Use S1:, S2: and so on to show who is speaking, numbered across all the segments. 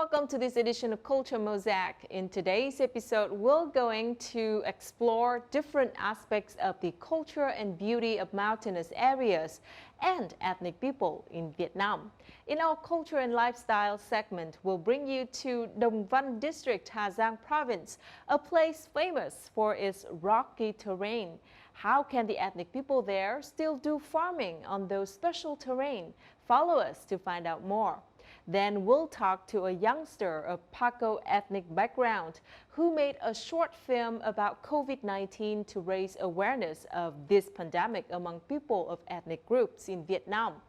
S1: welcome to this edition of Culture Mosaic. In today's episode, we're going to explore different aspects of the culture and beauty of mountainous areas and ethnic people in Vietnam. In our culture and lifestyle segment, we'll bring you to Đồng Văn District, Hà Giang Province, a place famous for its rocky terrain. How can the ethnic people there still do farming on those special terrain? Follow us to find out more. Then we'll talk to a youngster of Paco ethnic background who made a short film about COVID-19 to raise awareness of this pandemic among people of ethnic groups in Vietnam.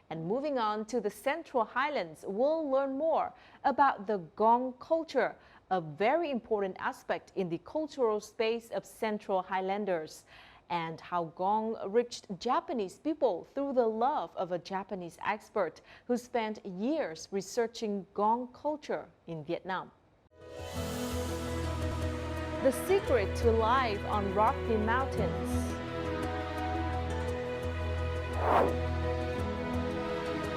S1: And moving on to the Central Highlands, we'll learn more about the Gong culture, a very important aspect in the cultural space of Central Highlanders, and how Gong reached Japanese people through the love of a Japanese expert who spent years researching Gong culture in Vietnam. The secret to life on rocky mountains.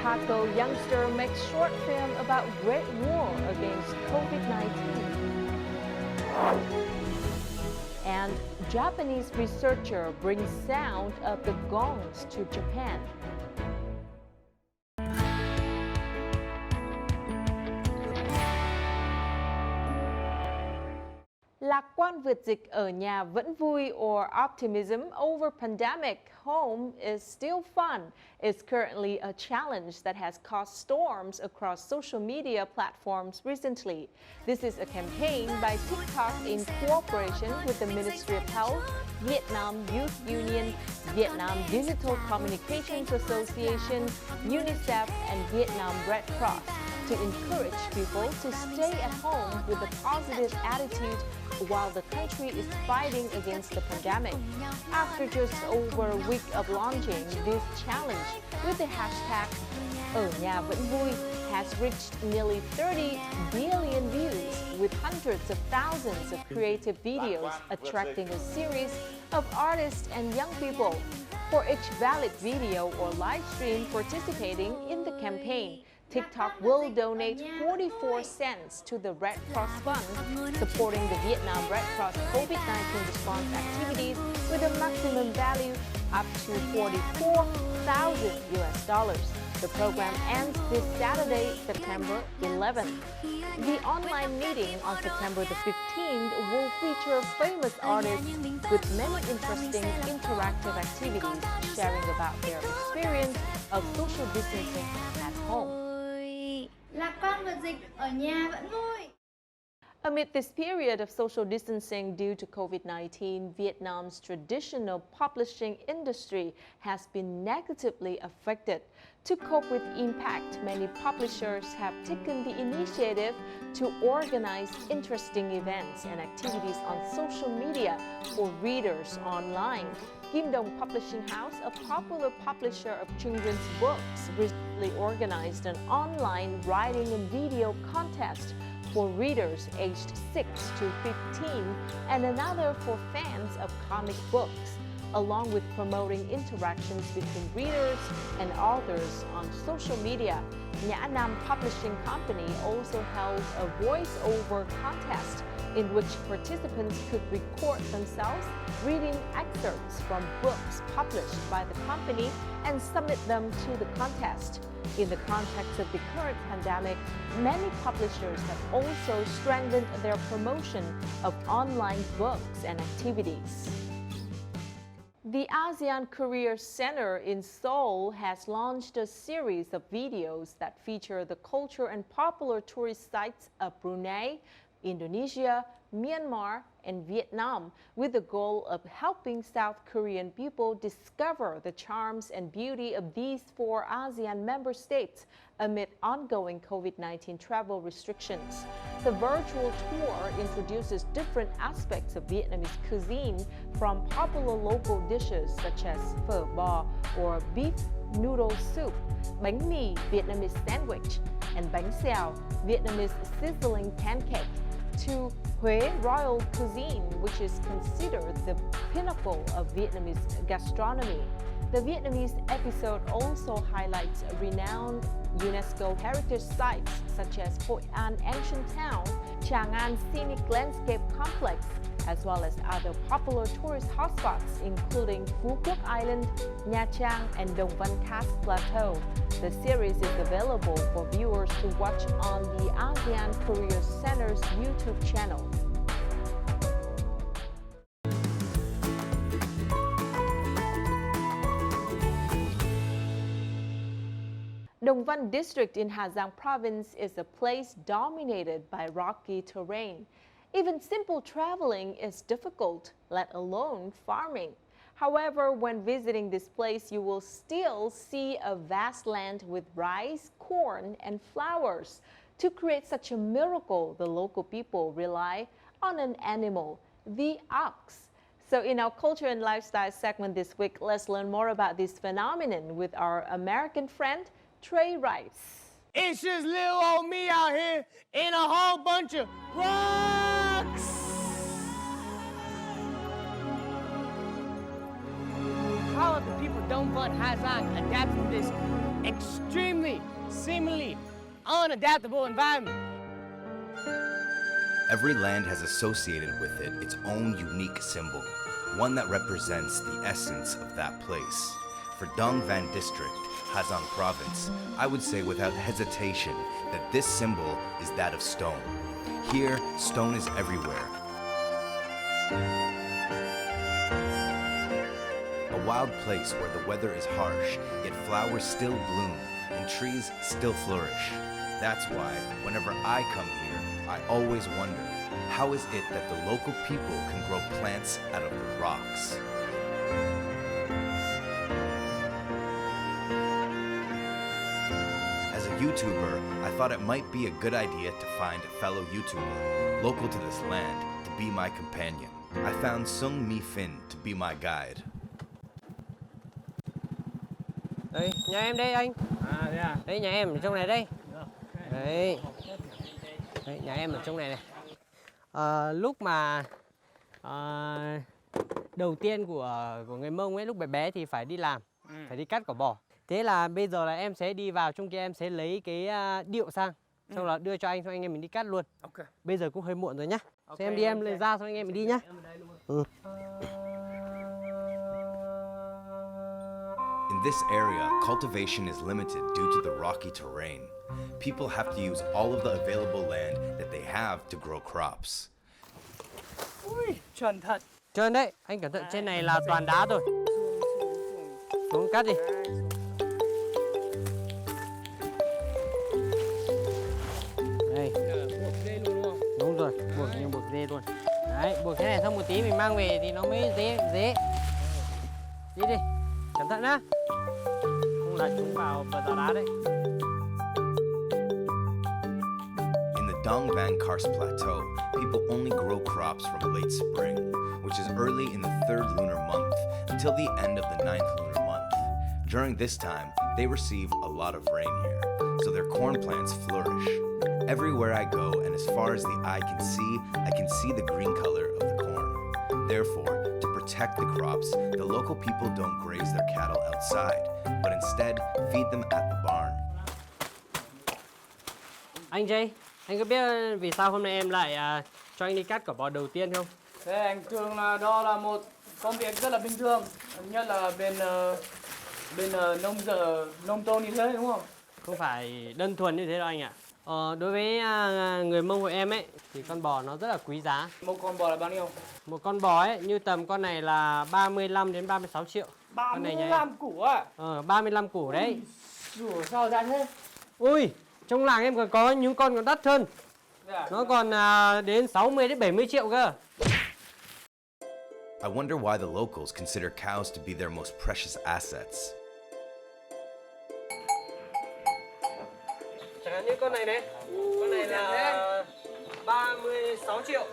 S1: Paco youngster makes short film about Great War against COVID-19. And Japanese researcher brings sound of the gongs to Japan. Lạc quan vượt dịch ở nhà vẫn vui, or optimism over pandemic home is still fun, is currently a challenge that has caused storms across social media platforms recently. This is a campaign by TikTok in cooperation with the Ministry of Health, Vietnam Youth Union, Vietnam Digital Communications Association, UNICEF, and Vietnam Red Cross to encourage people to stay at home with a positive attitude while the country is fighting against the pandemic. After just over a week of launching this challenge with the hashtag Ở nhà vẫn vui has reached nearly 30 billion views with hundreds of thousands of creative videos attracting a series of artists and young people. For each valid video or live stream participating in the campaign, TikTok will donate 44 cents to the Red Cross Fund, supporting the Vietnam Red Cross COVID-19 response activities with a maximum value up to $44,000. The program ends this Saturday, September 11th. The online meeting on September the 15th will feature famous artists with many interesting interactive activities sharing about their experience of social distancing at home.
S2: Lạc quan vượt dịch ở nhà vẫn vui.
S1: Amid this period of social distancing due to COVID-19, Vietnam's traditional publishing industry has been negatively affected. To cope with impact, many publishers have taken the initiative to organize interesting events and activities on social media for readers online. Kim Dong Publishing House, a popular publisher of children's books, recently organized an online writing and video contest for readers aged 6 to 15 and another for fans of comic books, along with promoting interactions between readers and authors on social media. Nhã Nam Publishing Company also held a voice-over contest in which participants could record themselves reading excerpts from books published by the company and submit them to the contest. In the context of the current pandemic, many publishers have also strengthened their promotion of online books and activities. The ASEAN Career Center in Seoul has launched a series of videos that feature the culture and popular tourist sites of Brunei, Indonesia, Myanmar, and Vietnam, with the goal of helping South Korean people discover the charms and beauty of these 4 ASEAN member states amid ongoing COVID-19 travel restrictions. The virtual tour introduces different aspects of Vietnamese cuisine, from popular local dishes such as phở bò or beef noodle soup, bánh mì Vietnamese sandwich, and bánh xèo, Vietnamese sizzling pancake, to Huế Royal cuisine, which is considered the pinnacle of Vietnamese gastronomy. The Vietnamese episode also highlights renowned UNESCO heritage sites such as Hội An Ancient Town, Chàng Scenic Landscape Complex, as well as other popular tourist hotspots including Phú Quốc Island, Nha Trang, and Đồng Văn Cát Plateau. The series is available for viewers to watch on the ASEAN Career Center's YouTube channel. Đồng Văn district in Hà Giang province is a place dominated by rocky terrain. Even simple traveling is difficult, let alone farming. However, when visiting this place, you will still see a vast land with rice, corn, and flowers. To create such a miracle, the local people rely on an animal, the ox. So in our culture and lifestyle segment this week, let's learn more about this phenomenon with our American friend, Trey Rice.
S3: It's just little old me out here in a whole bunch of rocks. How have the people of Đông Văn, Hà Giang adapted to this extremely, seemingly unadaptable environment?
S4: Every land has associated with it its own unique symbol, one that represents the essence of that place. For Dong Van District, Hà Giang Province, I would say without hesitation that this symbol is that of stone. Here, stone is everywhere. A wild place where the weather is harsh, yet flowers still bloom and trees still flourish. That's why, whenever I come here, I always wonder, how is it that the local people can grow plants out of the rocks? As a YouTuber, I thought it might be a good idea to find a fellow YouTuber, local to this land, to be my companion. I found Sung Mi Fin to be my guide.
S5: Đây, nhà em đây anh.
S3: À, thế à?
S5: Đây, nhà em ở trong này đây. Đấy. Đấy, nhà em ở trong này này. Lúc mà đầu tiên của người Mông ấy, lúc bé bé thì phải đi làm, phải đi cắt cỏ bò. Thế là bây giờ là em sẽ đi vào trong kia, em sẽ lấy cái điệu sang, xong là đưa cho anh, xong anh em mình đi cắt luôn.
S3: Ok.
S5: Bây giờ cũng hơi muộn rồi nhá. Thế em đi, em lên ra xong anh em mình đi nhá.
S4: In this area, cultivation is limited due to the rocky terrain. People have to use all of the available land that they have to grow crops.
S3: Ui, chuẩn thật.
S5: Trơn đấy, anh cẩn thận, trên này là toàn đá rồi. Xuống cắt đi. Đây.
S3: Buộc dây luôn đúng không?
S5: Đúng rồi, buộc dê luôn. Đấy, buộc thế này xong một tí mình mang về thì nó mới dễ. Đi đi, cẩn thận nhá. Không là chúng vào tờ đá đấy.
S4: In the Dong Van Karst Plateau, people only grow crops from late spring, which is early in the 3rd lunar month, until the end of the 9th lunar month. During this time, they receive a lot of rain here, so their corn plants flourish. Everywhere I go, and as far as the eye I can see the green color of the corn. Therefore, to protect the crops, the local people don't graze their cattle outside, but instead feed them at the barn.
S5: Anh Jay, anh có biết vì sao hôm nay em lại cho anh đi cắt cỏ bò đầu tiên không?
S3: Thế anh thường là đó là một công việc rất là bình thường, nhất là bên nông thôn như thế đúng không?
S5: Không phải đơn thuần như thế đâu anh ạ. Đối với người Mông hội em ấy thì con bò nó rất là quý giá.
S3: Một con bò là bao nhiêu?
S5: Một con bò ấy như tầm con này là 35 đến 36 triệu. Con này
S3: 35 củ à?
S5: 35 củ đấy.
S3: Ủa sao ra thế?
S5: Ui, trong làng em còn có những con còn đắt hơn.
S3: Dạ.
S5: Nó còn đến 60 đến 70 triệu cơ.
S4: I wonder why the locals consider cows to be their most precious assets.
S5: Chẳng hạn như con này này. Con này là 36 triệu.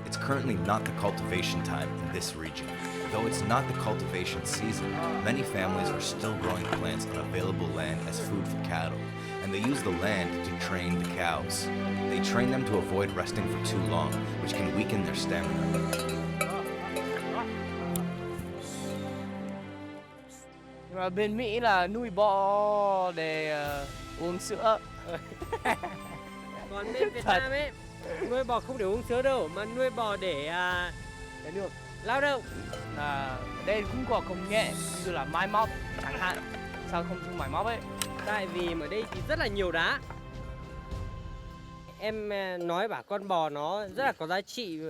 S4: It's currently not the cultivation time in this region. Though it's not the cultivation season, many families are still growing plants on available land as food for cattle, and they use the land to train the cows. They train them to avoid resting for too long, which can weaken their stamina.
S3: Nhưng mà bên Mỹ là nuôi bò để uống sữa.
S5: Còn bên Việt Nam ấy, nuôi bò không để uống sữa đâu, mà nuôi bò để
S3: Được.
S5: lao động.
S3: Ở đây cũng có công nghệ như là máy móc chẳng hạn. Sao không dùng máy móc ấy?
S5: Tại vì ở đây thì rất là nhiều đá. Em nói bảo con bò nó rất là có giá trị,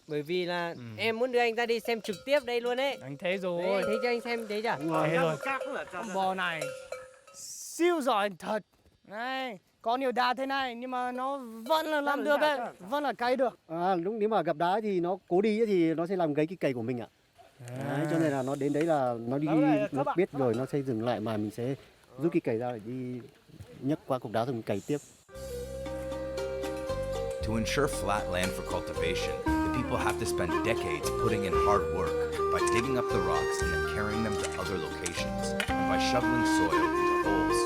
S5: bởi vì là em muốn đưa anh ra đi xem trực tiếp đây luôn ấy.
S3: Anh thấy rồi.
S5: Đấy, thấy cho anh xem thấy chưa?
S3: Thấy rồi. Con bò này siêu giỏi thật. Này, có nhiều đá thế này nhưng mà nó vẫn là làm được đấy, vẫn là cày được.
S6: Lúc nếu mà gặp đá thì nó cố đi ấy, thì nó sẽ làm gãy cái cày của mình ạ. Đấy, cho nên là nó đến đấy là nó đi, nó biết rồi nó sẽ dừng lại, mà mình sẽ rút cái cày ra để đi nhấc qua cục đá rồi mình cày tiếp.
S4: To ensure flat land for cultivation, the people have to spend decades putting in hard work by digging up the rocks and then carrying them to other locations, and by shoveling soil into holes.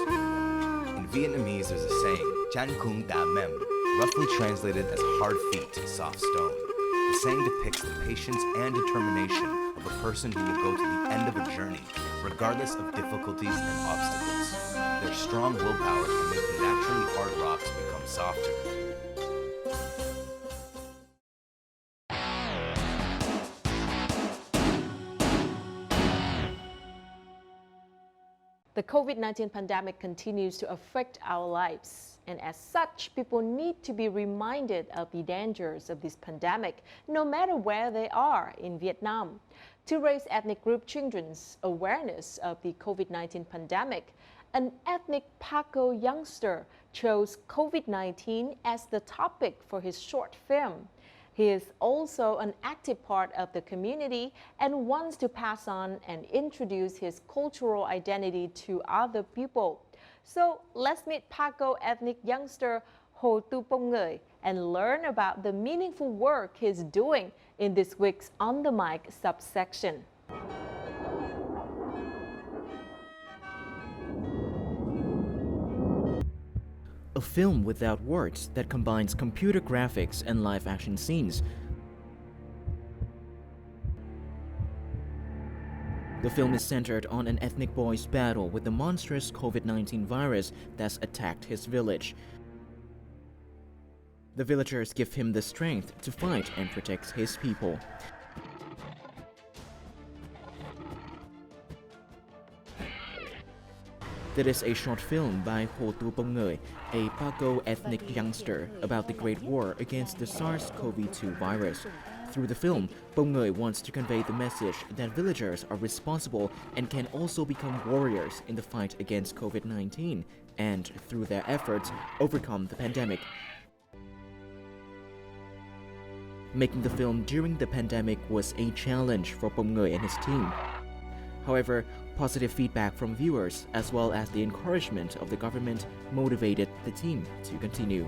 S4: In Vietnamese, there's a saying, "Chan kung da mem," roughly translated as hard feet, soft stone. The saying depicts the patience and determination of a person who will go to the end of a journey, regardless of difficulties and obstacles. Their strong willpower can make the naturally hard rocks become softer.
S1: The COVID-19 pandemic continues to affect our lives, and as such, people need to be reminded of the dangers of this pandemic, no matter where they are in Vietnam. To raise ethnic group children's awareness of the COVID-19 pandemic, an ethnic Paco youngster chose COVID-19 as the topic for his short film. He is also an active part of the community and wants to pass on and introduce his cultural identity to other people. So let's meet Paco ethnic youngster Hồ Tu Pông Ngởi and learn about the meaningful work he's doing in this week's On the Mic subsection.
S7: A film without words that combines computer graphics and live action scenes. The film is centered on an ethnic boy's battle with the monstrous COVID-19 virus that's attacked his village. The villagers give him the strength to fight and protect his people. That is a short film by Hồ Tu Pông Ngởi, a Paco ethnic youngster, about the Great War against the SARS-CoV-2 virus. Through the film, Pông Ngởi wants to convey the message that villagers are responsible and can also become warriors in the fight against COVID-19, and through their efforts, overcome the pandemic. Making the film during the pandemic was a challenge for Pông Ngởi and his team. However, positive feedback from viewers, as well as the encouragement of the government, motivated the team to continue.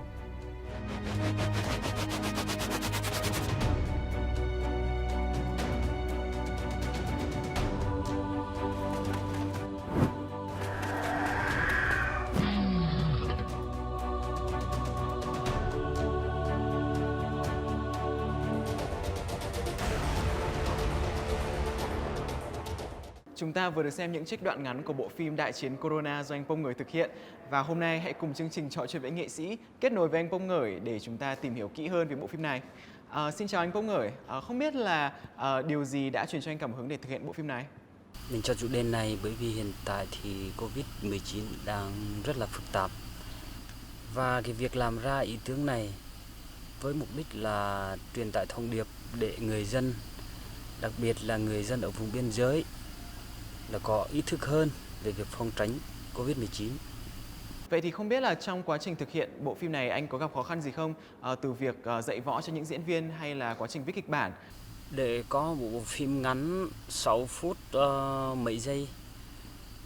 S8: Chúng ta vừa được xem những trích đoạn ngắn của bộ phim Đại chiến Corona do anh Pông Ngởi thực hiện. Và hôm nay hãy cùng chương trình trò chuyện với nghệ sĩ, kết nối với anh Pông Ngởi để chúng ta tìm hiểu kỹ hơn về bộ phim này. Xin chào anh Pông Ngởi, không biết là điều gì đã truyền cho anh cảm hứng để thực hiện bộ phim này?
S9: Mình chọn chủ đề này bởi vì hiện tại thì Covid-19 đang rất là phức tạp. Và cái việc làm ra ý tưởng này với mục đích là truyền tải thông điệp để người dân, đặc biệt là người dân ở vùng biên giới, là có ý thức hơn về việc phòng tránh Covid-19.
S8: Vậy thì không biết là trong quá trình thực hiện bộ phim này anh có gặp khó khăn gì không? Từ việc dạy võ cho những diễn viên hay là quá trình viết kịch bản?
S9: Để có một bộ phim ngắn 6 phút mấy giây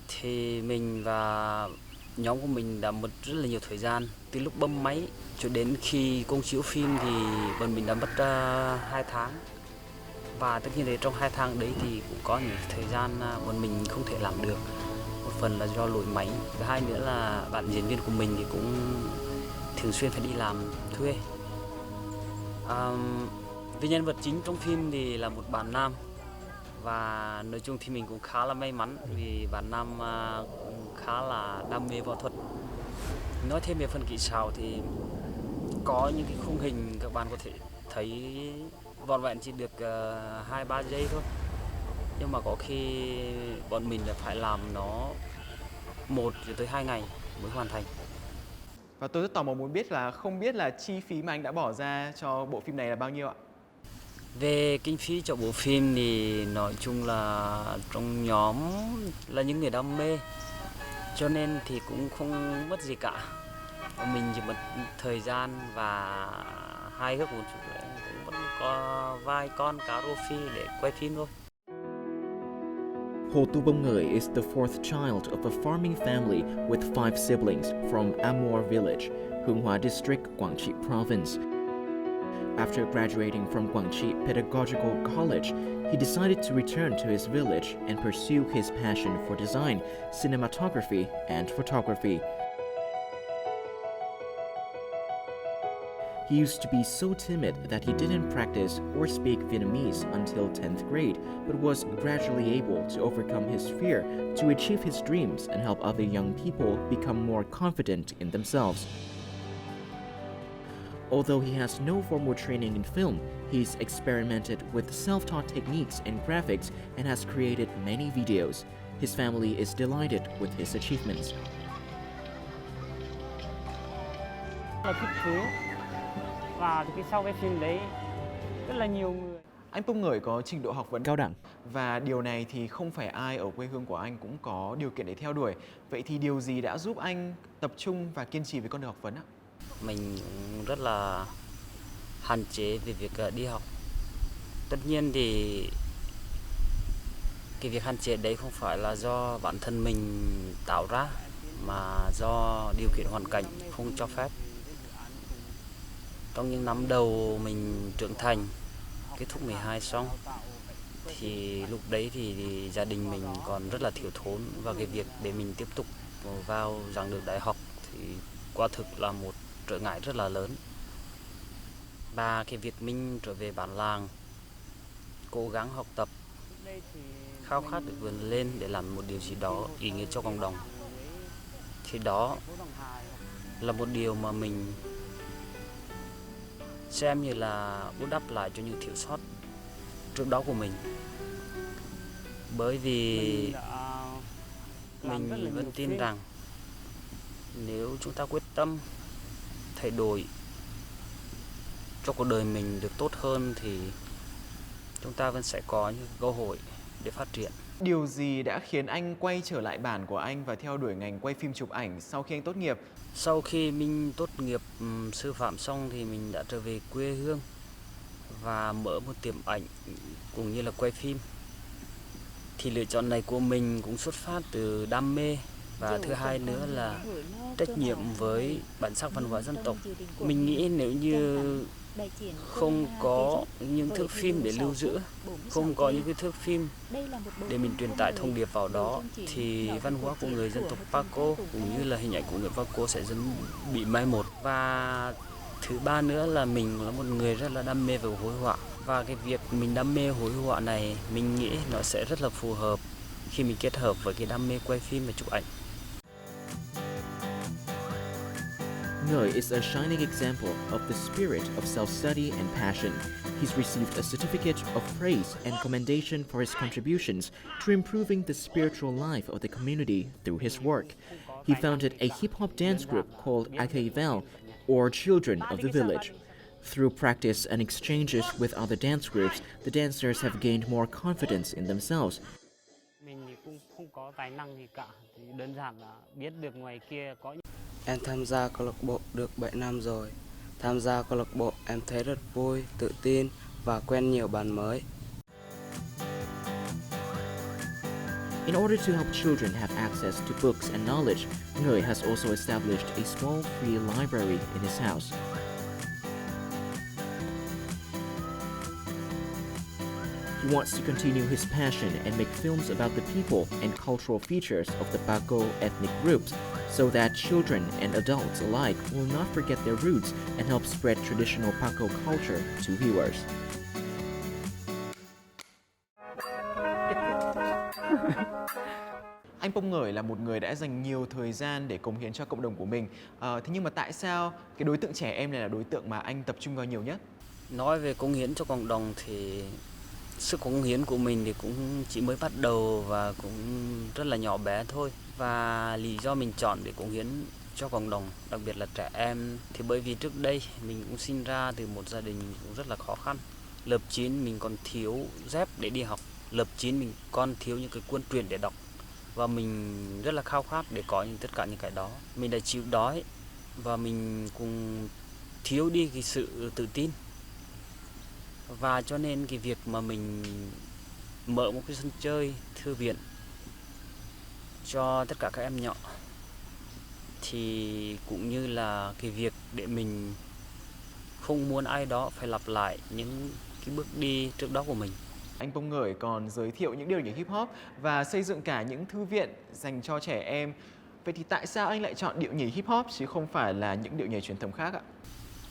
S9: thì mình và nhóm của mình đã mất rất là nhiều thời gian, từ lúc bấm máy cho đến khi công chiếu phim thì bọn mình đã mất 2 tháng. Và tất nhiên là trong 2 tháng đấy thì cũng có những thời gian bọn mình không thể làm được. Một phần là do lỗi máy, và hai nữa là bạn diễn viên của mình thì cũng thường xuyên phải đi làm thuê. Vì nhân vật chính trong phim thì là một bạn nam, và nói chung thì mình cũng khá là may mắn vì bạn nam cũng khá là đam mê võ thuật. Nói thêm về phần kỹ xảo thì có những cái khung hình các bạn có thể thấy vỏn vẹn chỉ được 2-3 giây thôi, nhưng mà có khi bọn mình là phải làm nó 1 tới 2 ngày mới hoàn thành.
S8: Và tôi rất tò mò muốn biết là không biết là chi phí mà anh đã bỏ ra cho bộ phim này là bao nhiêu ạ?
S9: Về kinh phí cho bộ phim thì nói chung là trong nhóm là những người đam mê, cho nên thì cũng không mất gì cả. Mình chỉ mất thời gian và hài hước một chút nữa, cũng vẫn có vài con cá rô phi để quay phim thôi.
S7: Hồ Tu Pông Ngởi is the fourth child of a farming family with 5 siblings from Amor Village, Hướng Hóa District, Quảng Trị Province. After graduating from Quảng Trị Pedagogical College, he decided to return to his village and pursue his passion for design, cinematography, and photography. He used to be so timid that he didn't practice or speak Vietnamese until 10th grade, but was gradually able to overcome his fear to achieve his dreams and help other young people become more confident in themselves. Although he has no formal training in film, he's experimented with self-taught techniques and graphics and has created many videos. His family is delighted with his achievements.
S5: Là thích thú, và cái sau cái phim đấy rất là nhiều người.
S8: Anh Pông Ngởi có trình độ học vấn
S7: Cao đẳng.
S8: và điều này thì không phải ai ở quê hương của anh cũng có điều kiện để theo đuổi. Vậy thì điều gì đã giúp anh tập trung và kiên trì với con đường học vấn ạ?
S9: Mình cũng rất là hạn chế về việc đi học. Tất nhiên thì cái việc hạn chế đấy không phải là do bản thân mình tạo ra, mà do điều kiện hoàn cảnh không cho phép. Trong những năm đầu mình trưởng thành, kết thúc 12 xong, thì lúc đấy thì gia đình mình còn rất là thiếu thốn, và cái việc để mình tiếp tục vào giảng đường đại học thì quả thực là một trở ngại rất là lớn. Và cái việc mình trở về bản làng, cố gắng học tập, khao khát được vươn lên để làm một điều gì đó ý nghĩa cho cộng đồng, thì đó là một điều mà mình xem như là bù đắp lại cho những thiếu sót trước đó của mình. Bởi vì mình vẫn tin rằng nếu chúng ta quyết tâm thay đổi cho cuộc đời mình được tốt hơn thì chúng ta vẫn sẽ có những cơ hội để phát triển.
S8: Điều gì đã khiến anh quay trở lại bản của anh và theo đuổi ngành quay phim chụp ảnh sau khi anh tốt nghiệp?
S9: Sau khi mình tốt nghiệp sư phạm xong thì mình đã trở về quê hương và mở một tiệm ảnh cũng như là quay phim. Thì lựa chọn này của mình cũng xuất phát từ đam mê, và thứ hai nữa là trách nhiệm với bản sắc văn hóa dân tộc. Mình nghĩ nếu như không có những thước phim để lưu giữ, không có những cái thước phim để mình truyền tải thông điệp vào đó, thì văn hóa của người dân tộc Paco cũng như là hình ảnh của người Paco sẽ dần bị mai một. Và thứ ba nữa là mình là một người rất là đam mê về hội họa, và cái việc mình đam mê hội họa này mình nghĩ nó sẽ rất là phù hợp khi mình kết hợp với cái đam mê quay phim và chụp ảnh.
S7: Ngởi is a shining example of the spirit of self-study and passion. He's received a certificate of praise and commendation for his contributions to improving the spiritual life of the community through his work. He founded a hip-hop dance group called Akaivel, or Children of the Village. Through practice and exchanges with other dance groups, the dancers have gained more confidence in themselves.
S5: Mình thì cũng không có tài năng gì cả, thì đơn giản là biết được ngoài kia có.
S10: Em tham gia câu lạc bộ được 7 năm rồi. Tham gia câu lạc bộ em thấy rất vui, tự tin và quen nhiều bạn mới.
S7: In order to help children have access to books and knowledge, Ngởi has also established a small free library in his house. He wants to continue his passion and make films about the people and cultural features of the Paco ethnic groups so that children and adults alike will not forget their roots and help spread traditional Paco culture to viewers.
S8: Anh Pông Ngởi là một người đã dành nhiều thời gian để cống hiến cho cộng đồng của mình. Thế nhưng mà tại sao cái đối tượng trẻ em này là đối tượng mà anh tập trung vào nhiều nhất?
S9: Nói về cống hiến cho cộng đồng thì sức cống hiến của mình thì cũng chỉ mới bắt đầu và cũng rất là nhỏ bé thôi. Và lý do mình chọn để cống hiến cho cộng đồng, đặc biệt là trẻ em, thì bởi vì trước đây mình cũng sinh ra từ một gia đình cũng rất là khó khăn. Lớp 9 mình còn thiếu dép để đi học, lớp 9 mình còn thiếu những cái cuốn truyện để đọc. Và mình rất là khao khát để có tất cả những cái đó. Mình đã chịu đói và mình cũng thiếu đi cái sự tự tin. Và cho nên cái việc mà mình mở một cái sân chơi thư viện cho tất cả các em nhỏ thì cũng như là cái việc để mình không muốn ai đó phải lặp lại những cái bước đi trước đó của mình.
S8: Anh Pông Ngởi còn giới thiệu những điệu nhảy hip hop và xây dựng cả những thư viện dành cho trẻ em. Vậy thì tại sao anh lại chọn điệu nhảy hip hop chứ không phải là những điệu nhảy truyền thống khác ạ?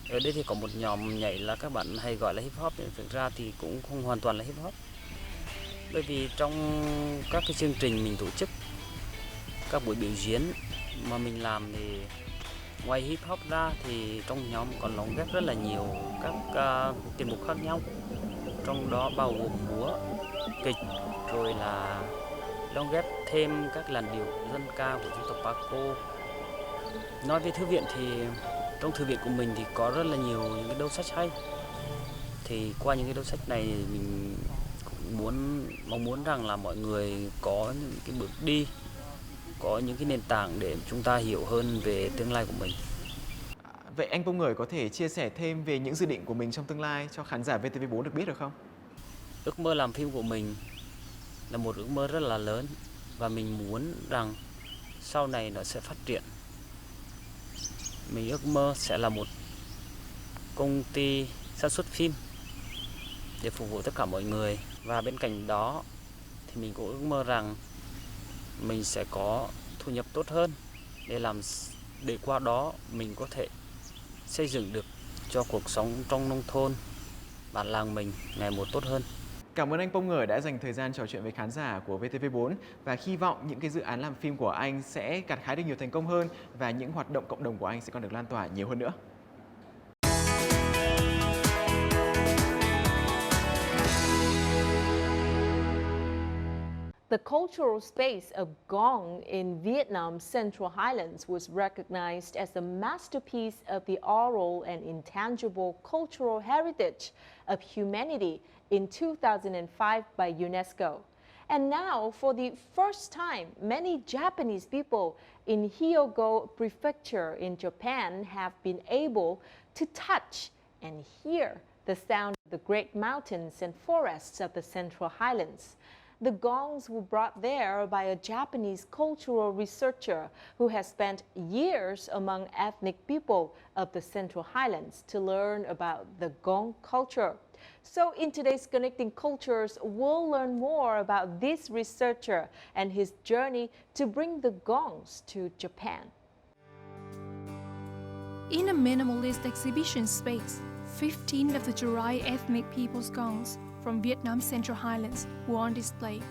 S9: Ở đây thì có một nhóm nhảy là các bạn hay gọi là hip hop, nhưng thực ra thì cũng không hoàn toàn là hip hop. Bởi vì trong các cái chương trình mình tổ chức, các buổi biểu diễn mà mình làm thì ngoài hip hop ra thì trong nhóm còn lồng ghép rất là nhiều các tiết mục khác nhau. Trong đó bao gồm múa, kịch, rồi là lồng ghép thêm các làn điệu dân ca của dân tộc Paco. Nói về thư viện thì trong thư viện của mình thì có rất là nhiều những cái đầu sách hay. Thì qua những cái đầu sách này mình cũng mong muốn rằng là mọi người có những cái bước đi, có những cái nền tảng để chúng ta hiểu hơn về tương lai của mình.
S8: Vậy anh Pông Ngởi có thể chia sẻ thêm về những dự định của mình trong tương lai cho khán giả VTV4 được biết được không?
S9: Ước mơ làm phim của mình là một ước mơ rất là lớn và mình muốn rằng sau này nó sẽ phát triển. Mình ước mơ sẽ là một công ty sản xuất phim để phục vụ tất cả mọi người. Và bên cạnh đó thì mình cũng ước mơ rằng mình sẽ có thu nhập tốt hơn để qua đó mình có thể xây dựng được cho cuộc sống trong nông thôn, bản làng mình ngày một tốt hơn.
S8: Cảm ơn anh Pông Ngởi đã dành thời gian trò chuyện với khán giả của VTV4 và hy vọng những cái dự án làm phim của anh sẽ gặt hái được nhiều thành công hơn và những hoạt động cộng đồng của anh sẽ còn được lan tỏa nhiều hơn nữa.
S1: The cultural space of Gong in Vietnam's Central Highlands was recognized as a masterpiece of the oral and intangible cultural heritage of humanity in 2005 by UNESCO. And now, for the first time, many Japanese people in Hyogo Prefecture in Japan have been able to touch and hear the sound of the great mountains and forests of the Central Highlands. The gongs were brought there by a Japanese cultural researcher who has spent years among ethnic people of the Central Highlands to learn about the gong culture. So in today's Connecting Cultures, we'll learn more about this researcher and his journey to bring the gongs to Japan.
S11: In a minimalist exhibition space, 15 of the Chariai ethnic people's gongs from Vietnam's Central Highlands were on display.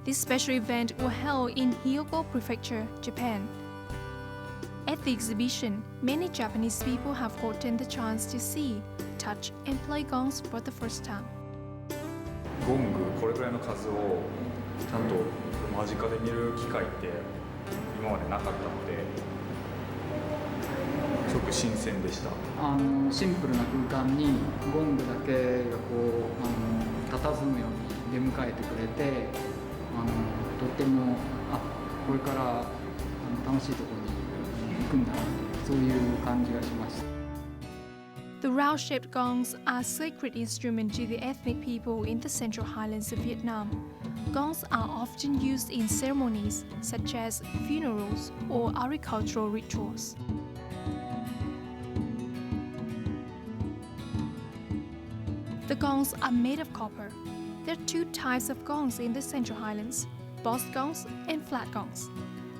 S11: This special event was held in Hyogo Prefecture, Japan. At the exhibition, many Japanese people have gotten the chance to see, touch and play gongs for the first time.
S12: ゴング、これくらいの数をちゃんと間近で見る機会って今までなかったのですごく新鮮でした。
S13: シンプルな空間にゴングだけがこう佇むように出迎えてくれて、とってもこれから楽しいところに行くんだなとそういう感じがしました。
S11: The round-shaped gongs are a sacred instrument to the ethnic people in the Central Highlands of Vietnam. gongs are often used in ceremonies such as funerals or agricultural rituals. The gongs are made of copper. There are two types of gongs in the Central Highlands, boss gongs and flat gongs.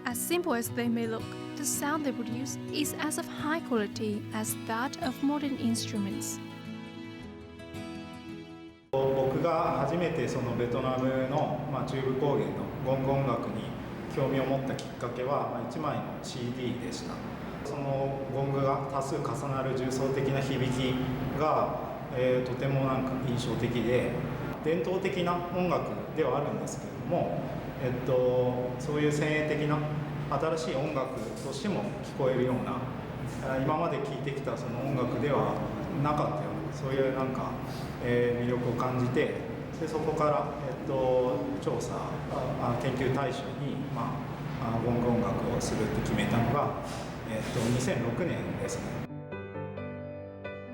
S11: As simple as they may look, the sound they produce is as of high quality as that of modern instruments.
S12: 僕が初めてそのベトナムの、中部高原のゴング音楽に興味を持ったきっかけは、1枚の CD でした。そのゴングが多数重なる重層的な響きが、とてもなんか印象的で、伝統的な音楽ではあるんですけれども、そういう先鋭的な新しい音楽としても聞こえるような、今まで聴いてきたその音楽ではなかったような、そういうなんか、魅力を感じて、でそこから、調査研究対象に、ゴング音楽をするって決めたのが、2006年ですね。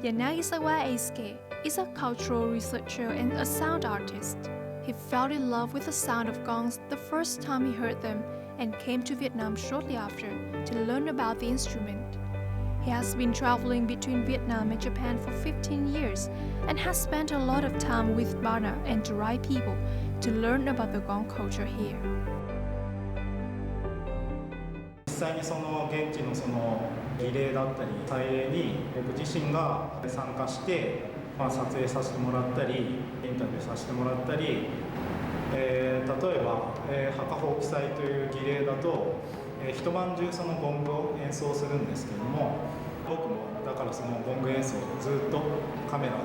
S11: Yanagisawa Eisuke is a cultural researcher and a sound artist. He fell in love with the sound of gongs the first time he heard them and came to Vietnam shortly after to learn about the instrument. He has been traveling between Vietnam and Japan for 15 years and has spent a lot of time with Bana and Trai people to learn about the gong culture here.
S12: 実際にその現地のその儀礼だったり祭礼に僕自身が参加して、撮影させてもらったりインタビューさせてもらったり、例えば、墓放棄祭という儀礼だと、一晩中そのゴングを演奏するんですけども、僕もだからそのゴング演奏をずっとカメラで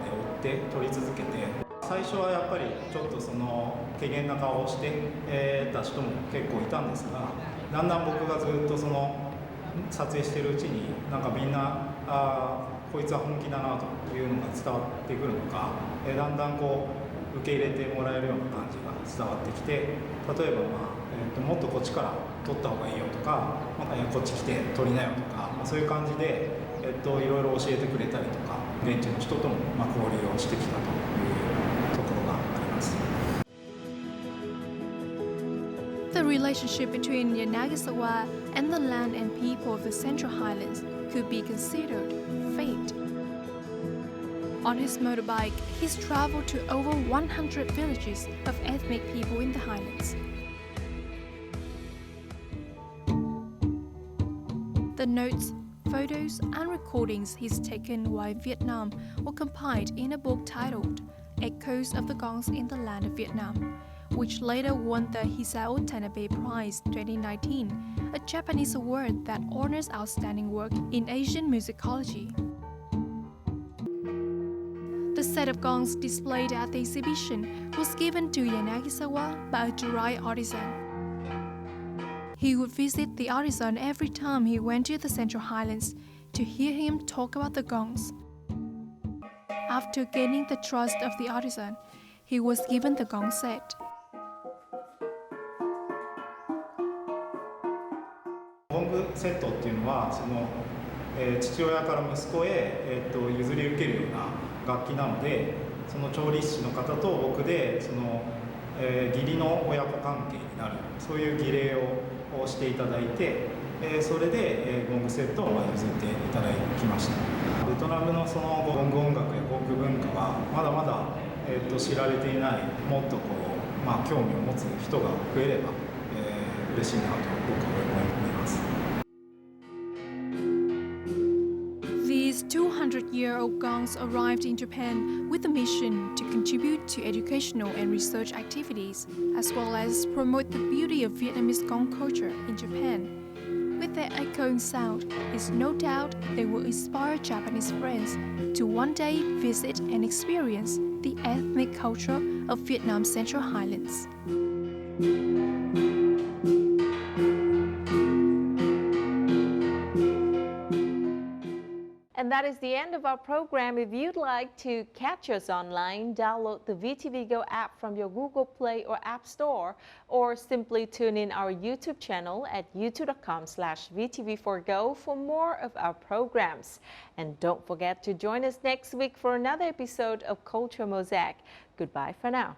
S12: 追って撮り続けて、最初はやっぱりちょっとその怪げな顔をして、た人も結構いたんですが、だんだん僕がずっとその撮影しているうちになんかみんなこいつは本気だなというのが伝わってくるのか、だんだんこう受け入れてもらえるような感じが伝わってきて、例えば、もっとこっちから撮った方がいいよとか、こっち来て撮りなよとか、そういう感じで、いろいろ教えてくれたりとか、現地の人とも交流をしてきたというところがあります。
S11: The relationship between Yanagisawa and the land and people of the Central Highlands could be considered fate. On his motorbike, he's traveled to over 100 villages of ethnic people in the Highlands. The notes, photos, and recordings he's taken while in Vietnam were compiled in a book titled Echoes of the Gongs in the Land of Vietnam, which later won the Hisao Tanabe Prize 2019, a Japanese award that honors outstanding work in Asian musicology. The set of gongs displayed at the exhibition was given to Yanagisawa by a Trai artisan. He would visit the artisan every time he went to the Central Highlands to hear him talk about the gongs. After gaining the trust of the artisan, he was given the gong set.
S12: ゴングセットっていうのはその、父親から息子へ、譲り受けるような楽器なので、その調理師の方と僕でその、義理の親子関係になる、そういう儀礼をしていただいて、それで、ゴングセットを譲っていただきました。ベトナムのそのゴング音楽やゴング文化はまだまだ、知られていない、もっとこう、興味を持つ人が増えれば、嬉しいなと僕は思います。
S11: These 200-year-old gongs arrived in Japan with a mission to contribute to educational and research activities, as well as promote the beauty of Vietnamese gong culture in Japan. With their echoing sound, it's no doubt they will inspire Japanese friends to one day visit and experience the ethnic culture of Vietnam's Central Highlands.
S1: And that is the end of our program. If you'd like to catch us online, download the VTV Go app from your Google Play or App Store, or simply tune in our YouTube channel at youtube.com/VTV4Go for more of our programs. And don't forget to join us next week for another episode of Culture Mosaic. Goodbye for now.